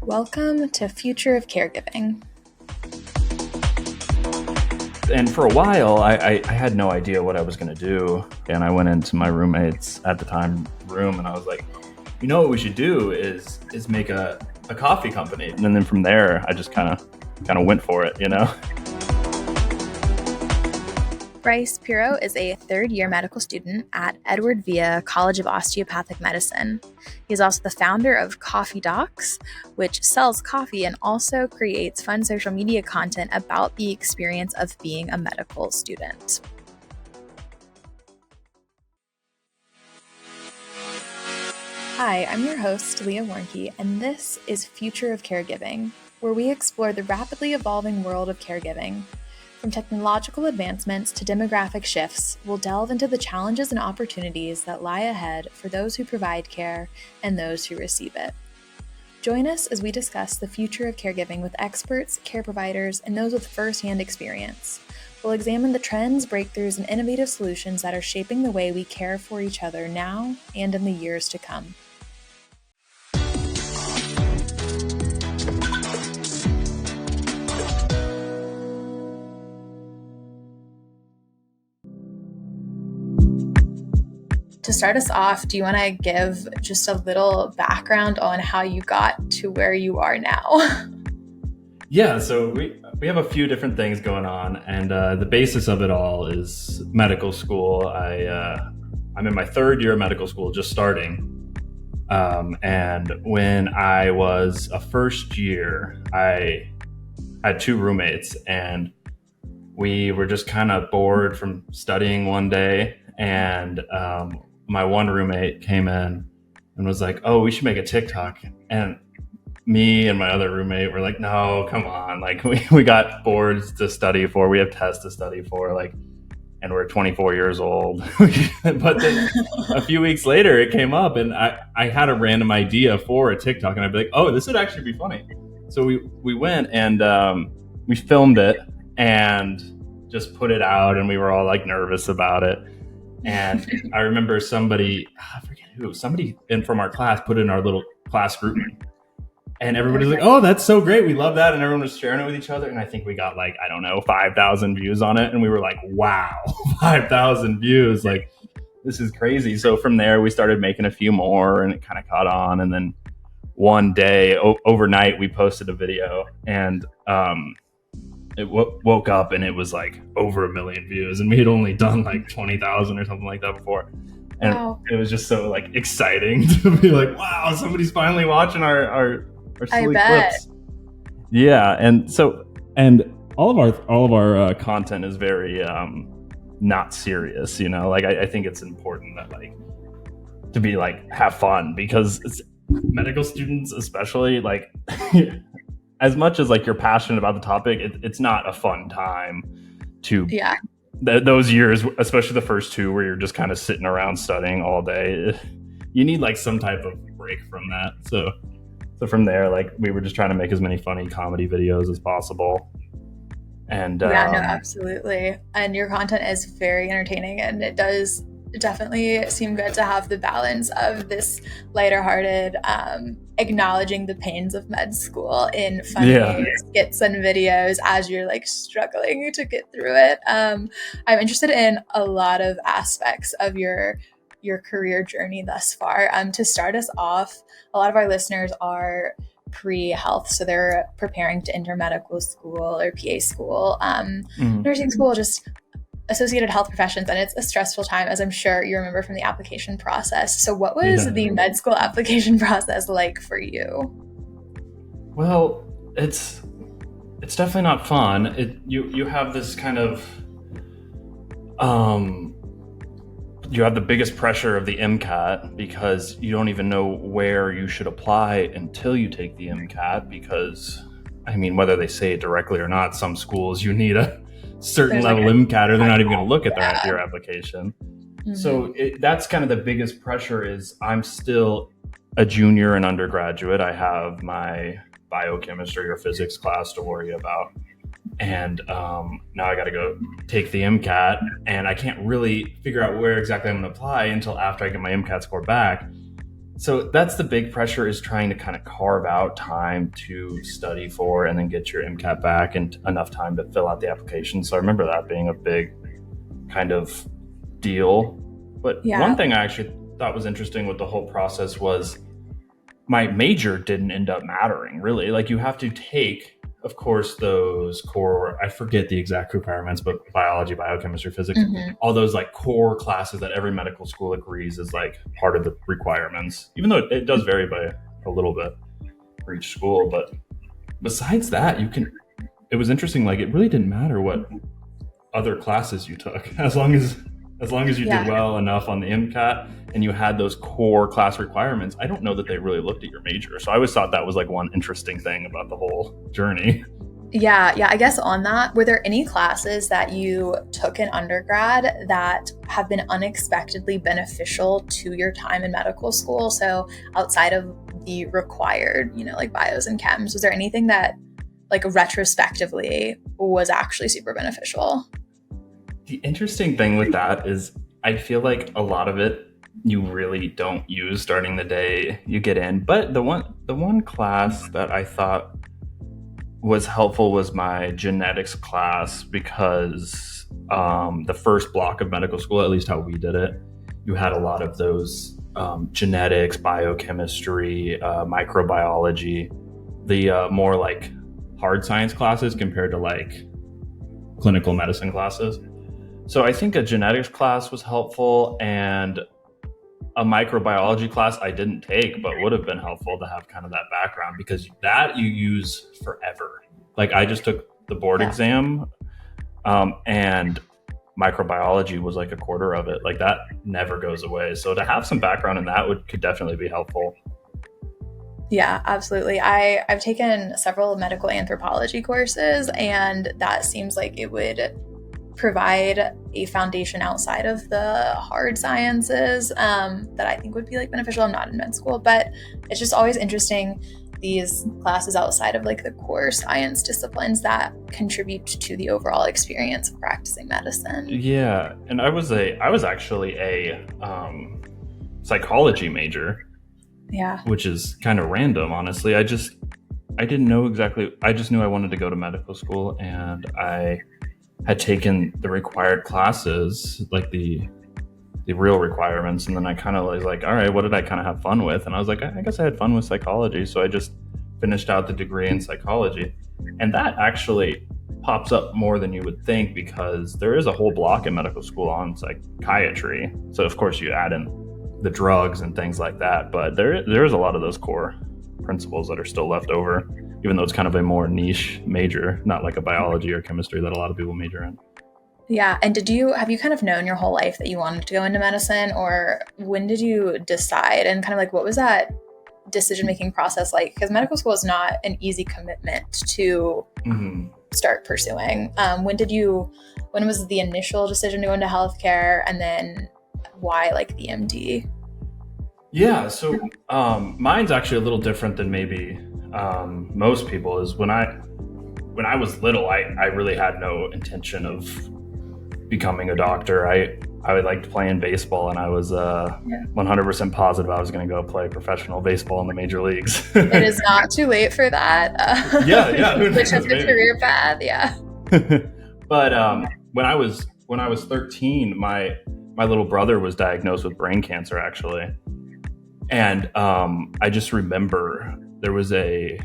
Welcome to Future of Caregiving. And for a while, I had no idea what I was going to do. And I went into my roommate's, at the time, room, and I was like, you know what we should do is make a coffee company. And then from there, I just kind of went for it, you know? Bryce Piro is a third-year medical student at Edward Via College of Osteopathic Medicine. He is also the founder of Coffee Docs, which sells coffee and also creates fun social media content about the experience of being a medical student. Hi, I'm your host, Leah Warnke, and this is Future of Caregiving, where we explore the rapidly evolving world of caregiving. From technological advancements to demographic shifts, we'll delve into the challenges and opportunities that lie ahead for those who provide care and those who receive it. Join us as we discuss the future of caregiving with experts, care providers, and those with firsthand experience. We'll examine the trends, breakthroughs, and innovative solutions that are shaping the way we care for each other now and in the years to come. To start us off, do you want to give just a little background on how you got to where you are now? Yeah, so we have a few different things going on, and the basis of it all is medical school. I'm in my third year of medical school, just starting. And when I was a first year, I had two roommates, and we were just kind of bored from studying one day, and my one roommate came in and was like, oh, we should make a TikTok. And me and my other roommate were like, no, come on. Like we got boards to study for. We have tests to study for, like, and we're 24 years old. But then a few weeks later it came up, and I had a random idea for a TikTok, and I'd be like, oh, this would actually be funny. So we went and we filmed it and just put it out, and we were all like nervous about it. And I remember somebody in from our class put it in our little class group, and everybody's like, oh, that's so great, we love that. And everyone was sharing it with each other, and I think we got 5,000 views on it, and we were like, wow, 5,000 views, like, this is crazy. So from there we started making a few more, and it kind of caught on. And then one day overnight we posted a video, and it woke up and it was like over 1 million views, and we had only done like 20,000 or something like that before. And wow. It was just so like exciting to be like, wow, somebody's finally watching our silly clips. Yeah. And all of our content is very not serious, you know, like I think it's important that like to be like have fun, because it's medical students, especially, like as much as like you're passionate about the topic, it's not a fun time to those years, especially the first two where you're just kind of sitting around studying all day. You need like some type of break from that. So from there, like we were just trying to make as many funny comedy videos as possible. And no, absolutely. And your content is very entertaining, and it does definitely seem good to have the balance of this lighter-hearted acknowledging the pains of med school in funny skits and videos as you're like struggling to get through it. I'm interested in a lot of aspects of your career journey thus far. To start us off, a lot of our listeners are pre-health, so they're preparing to enter medical school or PA school, nursing school, just associated health professions, and it's a stressful time, as I'm sure you remember from the application process. So what was the med school application process like for you? Well, it's definitely not fun. You have this kind of you have the biggest pressure of the MCAT, because you don't even know where you should apply until you take the MCAT, because I mean, whether they say it directly or not, some schools you need a certain level MCAT, or they're not even going to look at your application. Mm-hmm. So that's kind of the biggest pressure. Is I'm still a junior in undergraduate. I have my biochemistry or physics class to worry about, and now I got to go take the MCAT, and I can't really figure out where exactly I'm going to apply until after I get my MCAT score back. So that's the big pressure, is trying to kind of carve out time to study for and then get your MCAT back and enough time to fill out the application. So I remember that being a big kind of deal. But one thing I actually thought was interesting with the whole process was my major didn't end up mattering, really. Like, you have to take, of course, those core, I forget the exact requirements, but biology, biochemistry, physics, all those like core classes that every medical school agrees is like part of the requirements, even though it does vary by a little bit for each school. But besides that, it was interesting. Like, it really didn't matter what other classes you took, as long as you did well enough on the MCAT and you had those core class requirements. I don't know that they really looked at your major. So I always thought that was like one interesting thing about the whole journey. Yeah. I guess on that, were there any classes that you took in undergrad that have been unexpectedly beneficial to your time in medical school? So outside of the required, like bios and chems, was there anything that like retrospectively was actually super beneficial? The interesting thing with that is I feel like a lot of it you really don't use starting the day you get in. But the one class that I thought was helpful was my genetics class, because the first block of medical school, at least how we did it, you had a lot of those genetics, biochemistry, microbiology, the more like hard science classes compared to like clinical medicine classes. So I think a genetics class was helpful, and a microbiology class I didn't take, but would have been helpful to have kind of that background, because that you use forever. Like, I just took the board exam, and microbiology was like a quarter of it. Like, that never goes away. So to have some background in that could definitely be helpful. Yeah, absolutely. I've taken several medical anthropology courses, and that seems like it would provide a foundation outside of the hard sciences that I think would be like beneficial. I'm not in med school, but it's just always interesting, these classes outside of like the core science disciplines that contribute to the overall experience of practicing medicine. Yeah, and I was actually a psychology major. Yeah. Which is kind of random, honestly. I didn't know exactly. I just knew I wanted to go to medical school, and I had taken the required classes, like the real requirements, and then I kind of was like, all right, what did I kind of have fun with? And I was like, I guess I had fun with psychology, so I just finished out the degree in psychology. And that actually pops up more than you would think, because there is a whole block in medical school on psychiatry. So of course you add in the drugs and things like that, but there is a lot of those core principles that are still left over, even though it's kind of a more niche major, not like a biology or chemistry that a lot of people major in. Yeah. And have you kind of known your whole life that you wanted to go into medicine, or when did you decide, and kind of like what was that decision-making process like? Because medical school is not an easy commitment to start pursuing. When was the initial decision to go into healthcare, and then why like the MD? Yeah, so mine's actually a little different than maybe most people. Is when I was little, I really had no intention of becoming a doctor. I liked playing baseball, and I was 100% positive I was going to go play professional baseball in the major leagues. It is not too late for that. Yeah. Which has the career path, yeah. But when I was 13, my little brother was diagnosed with brain cancer, actually. And I just remember there was a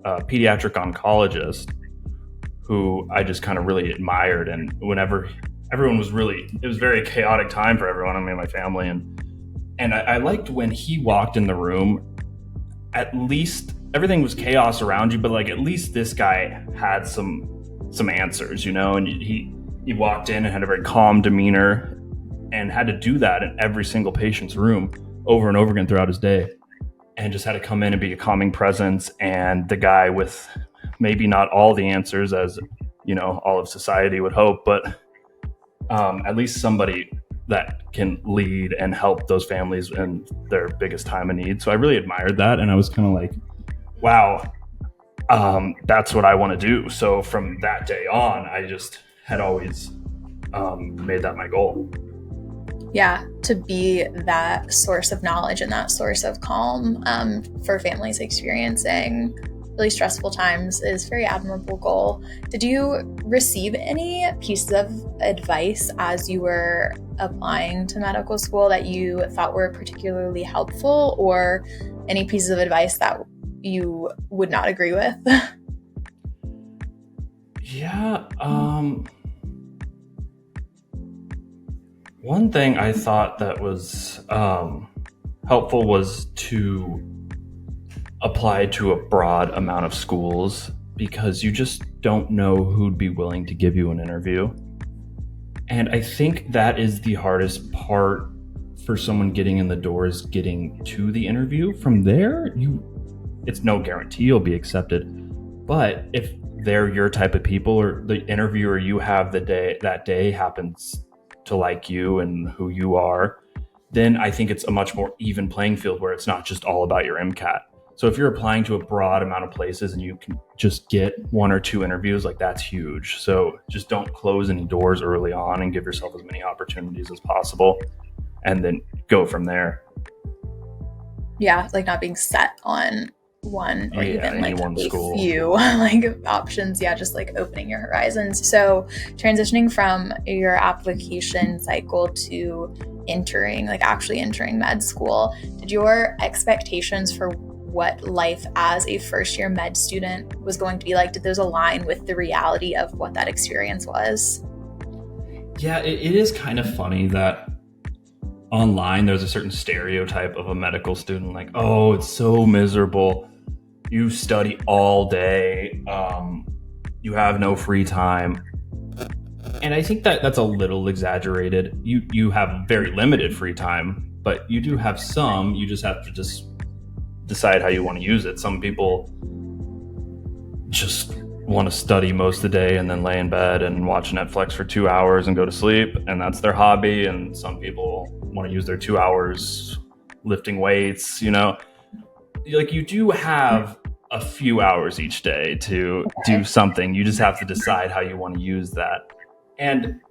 pediatric oncologist who I just kind of really admired. And whenever everyone it was a very chaotic time for everyone, I mean, my family. And I liked when he walked in the room, at least everything was chaos around you, but like at least this guy had some answers, and he walked in and had a very calm demeanor, and had to do that in every single patient's room over and over again throughout his day, and just had to come in and be a calming presence, and the guy with maybe not all the answers, as all of society would hope, but at least somebody that can lead and help those families in their biggest time of need. So I really admired that, and I was kind of like, wow, that's what I want to do. So from that day on, I just had always made that my goal. Yeah, to be that source of knowledge and that source of calm for families experiencing really stressful times is a very admirable goal. Did you receive any pieces of advice as you were applying to medical school that you thought were particularly helpful, or any pieces of advice that you would not agree with? Yeah. One thing I thought that was helpful was to apply to a broad amount of schools, because you just don't know who'd be willing to give you an interview. And I think that is the hardest part for someone getting in the door, is getting to the interview. From there, it's no guarantee you'll be accepted. But if they're your type of people, or the interviewer you have that day happens to like you and who you are, then I think it's a much more even playing field, where it's not just all about your MCAT. So if you're applying to a broad amount of places and you can just get one or two interviews, like, that's huge. So just don't close any doors early on, and give yourself as many opportunities as possible, and then go from there. Yeah, like not being set on one or even like one a school. few like options. Yeah, just like opening your horizons. So transitioning from your application cycle to actually entering med school, did your expectations for what life as a first year med student was going to be like, did those align with the reality of what that experience was? Yeah, it is kind of funny that online there's a certain stereotype of a medical student, like, oh, it's so miserable. You study all day. You have no free time. And I think that that's a little exaggerated. You have very limited free time, but you do have some. You just have to decide how you want to use it. Some people just want to study most of the day and then lay in bed and watch Netflix for 2 hours and go to sleep, and that's their hobby. And some people want to use their 2 hours lifting weights. Like, you do have a few hours each day to do something. You just have to decide how you want to use that. And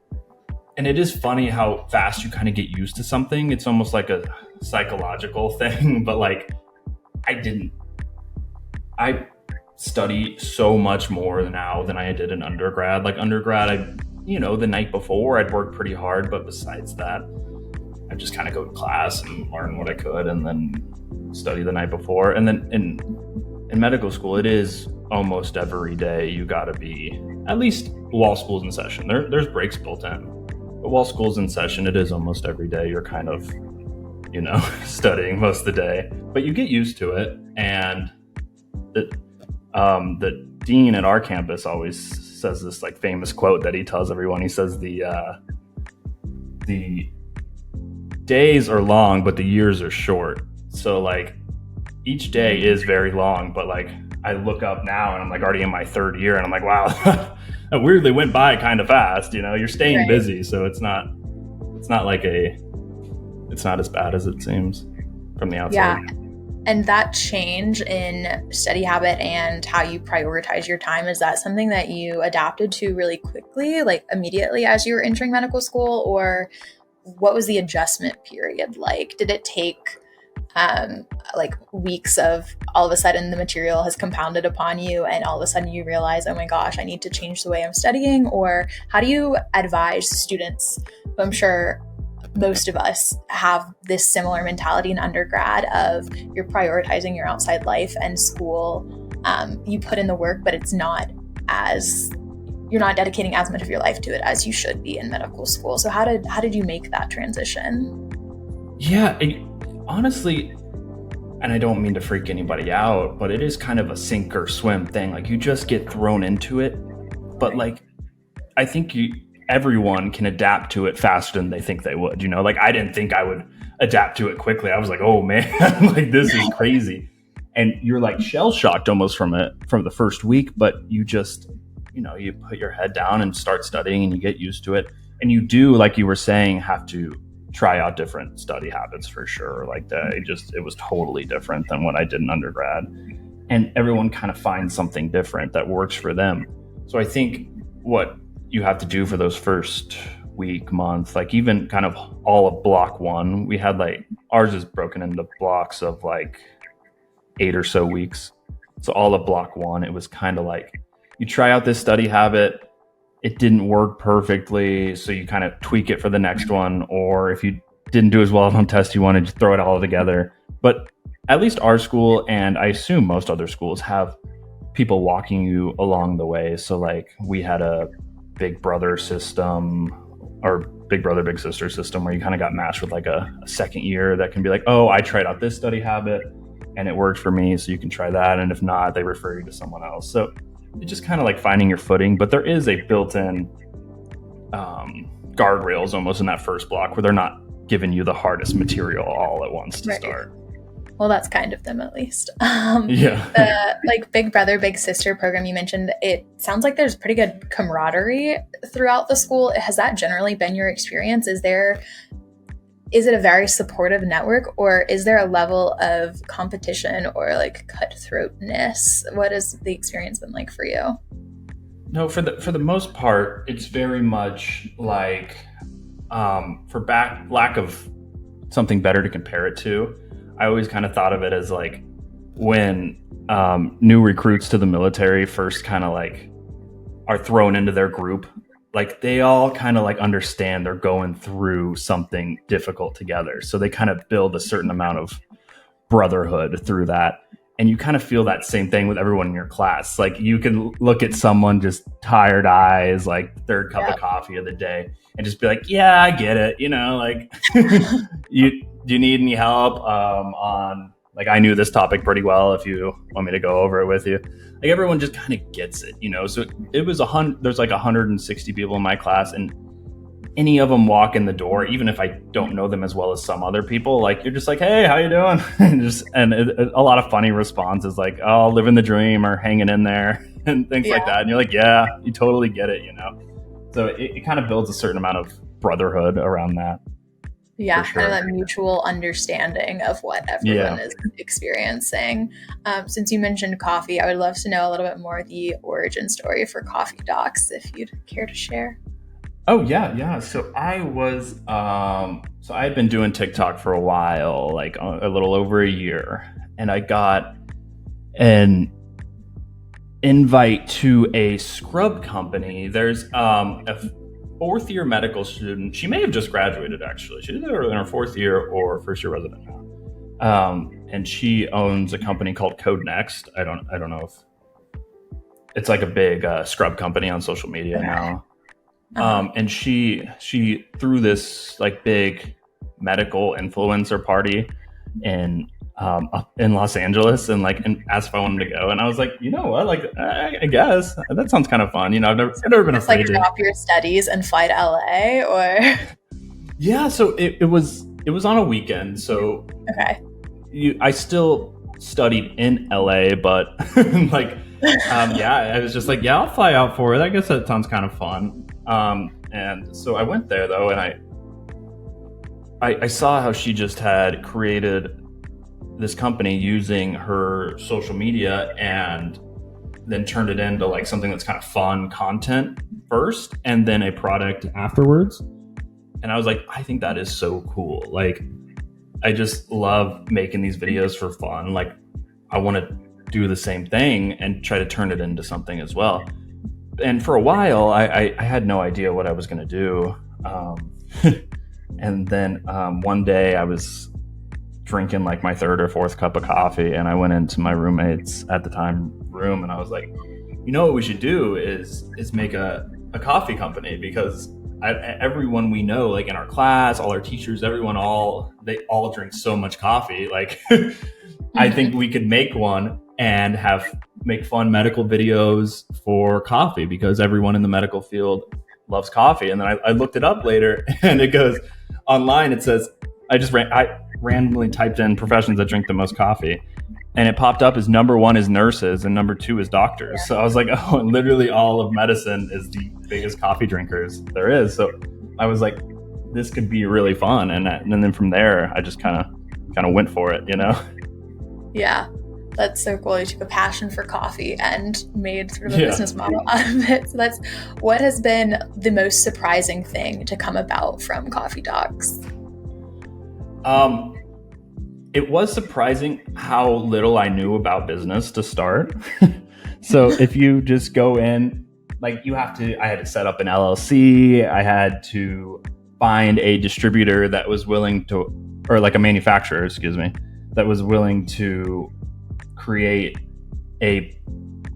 it is funny how fast you kind of get used to something. It's almost like a psychological thing, but like, I study so much more now than I did in undergrad. Like, undergrad, the night before I'd work pretty hard, but besides that, I'd just kind of go to class and learn what I could and then study the night before. And then in medical school, it is almost every day you got to be, at least while school's in session. There's breaks built in, but while school's in session, it is almost every day you're kind of studying most of the day, but you get used to it. And the dean at our campus always says this like famous quote that he tells everyone. He says the days are long, but the years are short. So like, each day is very long, but like, I look up now and I'm like already in my third year, and I'm like, wow, that weirdly went by kind of fast. You're staying busy, so it's not as bad as it seems from the outside. Yeah. And that change in study habit and how you prioritize your time, is that something that you adapted to really quickly, like immediately as you were entering medical school? Or what was the adjustment period like? Did it take like weeks of all of a sudden the material has compounded upon you and all of a sudden you realize, oh my gosh, I need to change the way I'm studying? Or how do you advise students, who I'm sure most of us have this similar mentality in undergrad of you're prioritizing your outside life and school, you put in the work, but you're not dedicating as much of your life to it as you should be in medical school. So how did you make that transition? Yeah, honestly, and I don't mean to freak anybody out, but it is kind of a sink or swim thing. Like, you just get thrown into it, but like, I think everyone can adapt to it faster than they think they would. Like, I didn't think I would adapt to it quickly. I was like, oh man, like, this is crazy. And you're like shell shocked almost from the first week, but you just, you put your head down and start studying and you get used to it. And you do, like you were saying, have to try out different study habits for sure. Like, it was totally different than what I did in undergrad. And everyone kind of finds something different that works for them. So I think what you have to do for those first week, month, like even kind of all of block one. We had like, ours is broken into blocks of like 8 or so weeks. So all of block one, it was kind of like you try out this study habit, it didn't work perfectly, so you kind of tweak it for the next one. Or if you didn't do as well on test, you wanted to throw it all together. But at least our school, and I assume most other schools, have people walking you along the way. So like we had a big brother system, or big brother, big sister system, where you kind of got matched with like a second year that can be like, oh, I tried out this study habit and it worked for me, so you can try that. And if not, they refer you to someone else. So it's just kind of like finding your footing. But there is a built-in guardrails almost in that first block where they're not giving you the hardest material all at once to start. Well, that's kind of them, at least. Yeah. The like big brother, big sister program you mentioned, it sounds like there's pretty good camaraderie throughout the school. Has that generally been your experience? Is it a very supportive network, or is there a level of competition or like cutthroatness? What has the experience been like for you? No, for the most part, it's very much like, lack of something better to compare it to, I always kind of thought of it as like when new recruits to the military first kind of like are thrown into their group, like they all kind of like understand they're going through something difficult together. So they kind of build a certain amount of brotherhood through that. And you kind of feel that same thing with everyone in your class. Like you can look at someone just tired eyes, like third cup of coffee of the day, and just be like, yeah, I get it. You know, like do you need any help on, like, I knew this topic pretty well if you want me to go over it with you. Like everyone just kind of gets it, you know? So it was there's like 160 people in my class, and any of them walk in the door, even if I don't know them as well as some other people, like you're just like, hey, how you doing? and a lot of funny responses like, oh, living the dream or hanging in there and things like that. And you're like, yeah, you totally get it, you know? So it kind of builds a certain amount of brotherhood around that. Yeah, sure. Kind of that mutual understanding of what everyone is experiencing. Since you mentioned coffee, I would love to know a little bit more the origin story for Coffee Docs, if you'd care to share. Oh, yeah. So I had been doing TikTok for a while, like a little over a year, and I got an invite to a scrub company. There's a fourth year medical student. She may have just graduated, actually. She's either in her fourth year or first year resident now. And she owns a company called Code Next. I don't know if it's like a big scrub company on social media now. And she threw this like big medical influencer party up in Los Angeles and asked if I wanted to go. And I was like, you know what? Like, I guess that sounds kind of fun. You know, I've never been afraid to drop your studies and fly to LA or. Yeah. So it was on a weekend. So okay. I still studied in LA, but I was just like, yeah, I'll fly out for it. I guess that sounds kind of fun. And so I went there though, and I saw how she just had created this company using her social media and then turned it into like something that's kind of fun content first and then a product afterwards. And I was like, I think that is so cool. Like, I just love making these videos for fun. Like, I want to do the same thing and try to turn it into something as well. And for a while, I had no idea what I was going to do. And then one day I was drinking like my third or fourth cup of coffee, and I went into my roommate's at the time room, and I was like, you know what we should do is make a coffee company, because everyone we know, like in our class, all our teachers, they all drink so much coffee. Like, I think we could make one and make fun medical videos for coffee, because everyone in the medical field loves coffee. And then I looked it up later, and it goes online. It says, I randomly typed in professions that drink the most coffee, and it popped up as number 1 is nurses and number 2 is doctors. So I was like, oh, and literally all of medicine is the biggest coffee drinkers there is. So I was like, this could be really fun. And then from there, I just kind of went for it, you know? Yeah. That's so cool. You took a passion for coffee and made sort of a business model out of it. So that's what has been the most surprising thing to come about from Coffee Docs. It was surprising how little I knew about business to start. So if you just go in, like I had to set up an LLC. I had to find a distributor that was willing to, or like a manufacturer, that was willing to create a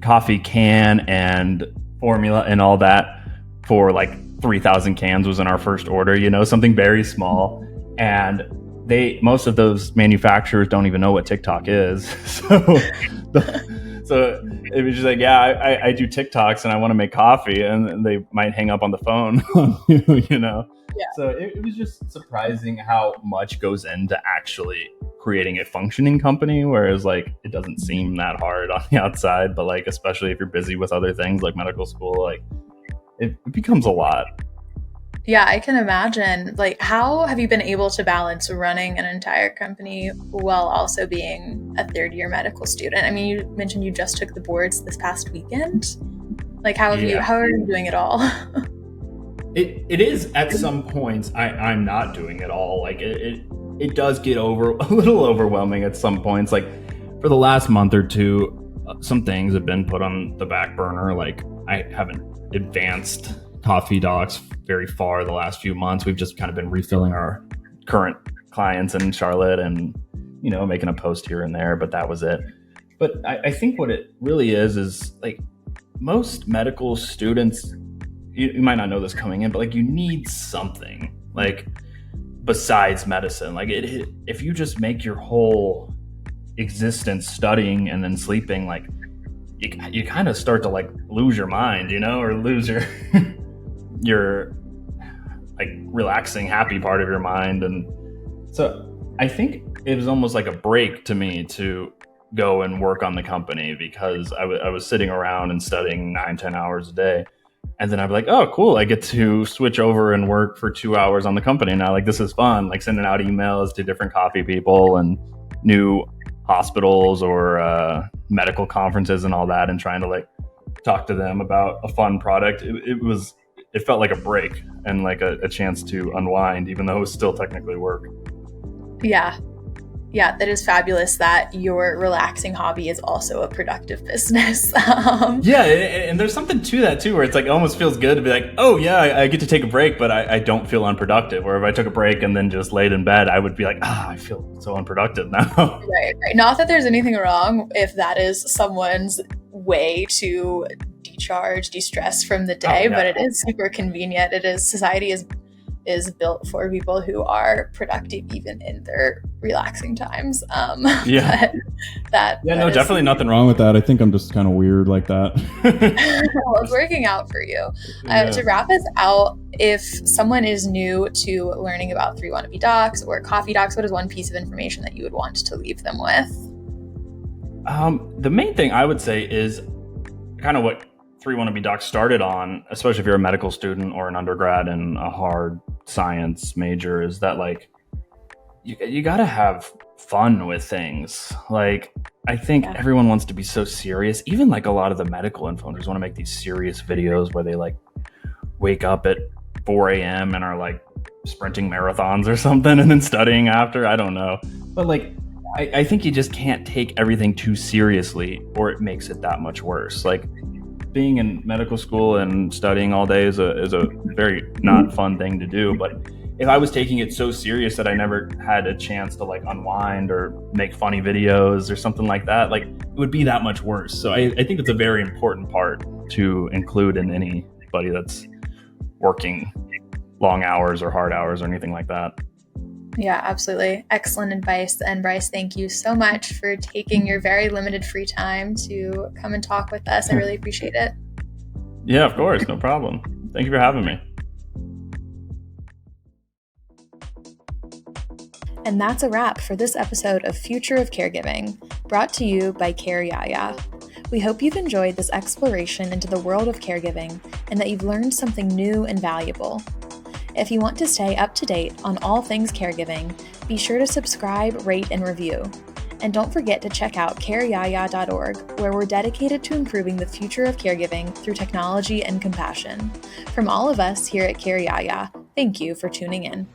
coffee can and formula and all that for like 3,000 cans was in our first order, something very small. And most of those manufacturers don't even know what TikTok is. So it was just like, yeah, I do TikToks and I want to make coffee, and they might hang up on the phone, Yeah. So it was just surprising how much goes into actually creating a functioning company, whereas like it doesn't seem that hard on the outside, but like especially if you're busy with other things like medical school, like it becomes a lot. Yeah, I can imagine. Like, how have you been able to balance running an entire company while also being a third-year medical student? I mean, you mentioned you just took the boards this past weekend. Like, how are you doing it all? It is at some points. I'm not doing it all. Like it does get a little overwhelming at some points. Like for the last month or two, some things have been put on the back burner. Like I haven't advanced Coffee Docs very far the last few months. We've just kind of been refilling our current clients in Charlotte and making a post here and there, but that was it. But I think what it really is like most medical students, you might not know this coming in, but like you need something like besides medicine. Like if you just make your whole existence studying and then sleeping, like you kind of start to like lose your mind, or lose your your like relaxing, happy part of your mind. And so I think it was almost like a break to me to go and work on the company, because I was sitting around and studying 9-10 hours a day. And then I'd be like, oh, cool. I get to switch over and work for 2 hours on the company now. Like, this is fun. Like sending out emails to different coffee people and new hospitals or medical conferences and all that, and trying to like talk to them about a fun product. It felt like a break and like a chance to unwind, even though it was still technically work. Yeah, that is fabulous that your relaxing hobby is also a productive business. Yeah, and there's something to that too, where it's like it almost feels good to be like, oh yeah, I get to take a break, but I don't feel unproductive. Or if I took a break and then just laid in bed, I would be like, I feel so unproductive now. Right. Not that there's anything wrong if that is someone's way to decharge, de-stress from the day, but it is super convenient. Society is built for people who are productive even in their relaxing times. Definitely nothing wrong with that. I think I'm just kind of weird like that. Well, it's working out for you. To wrap us out, if someone is new to learning about 3 Wannabe Docs or Coffee Docs, what is one piece of information that you would want to leave them with? The main thing I would say is kind of what 3 Wannabe Docs started on, especially if you're a medical student or an undergrad in a hard science major, is that like you got to have fun with things. Like I think everyone wants to be so serious. Even like a lot of the medical influencers want to make these serious videos where they like wake up at 4 a.m. and are like sprinting marathons or something and then studying after. I don't know. But like I think you just can't take everything too seriously, or it makes it that much worse. Like being in medical school and studying all day is a very not fun thing to do. But if I was taking it so serious that I never had a chance to like unwind or make funny videos or something like that, like it would be that much worse. So I think it's a very important part to include in anybody that's working long hours or hard hours or anything like that. Yeah, absolutely. Excellent advice. And Bryce, thank you so much for taking your very limited free time to come and talk with us. I really appreciate it. Yeah, of course. No problem. Thank you for having me. And that's a wrap for this episode of Future of Caregiving, brought to you by Care Yaya. We hope you've enjoyed this exploration into the world of caregiving and that you've learned something new and valuable. If you want to stay up to date on all things caregiving, be sure to subscribe, rate, and review. And don't forget to check out careyaya.org, where we're dedicated to improving the future of caregiving through technology and compassion. From all of us here at Care Yaya, thank you for tuning in.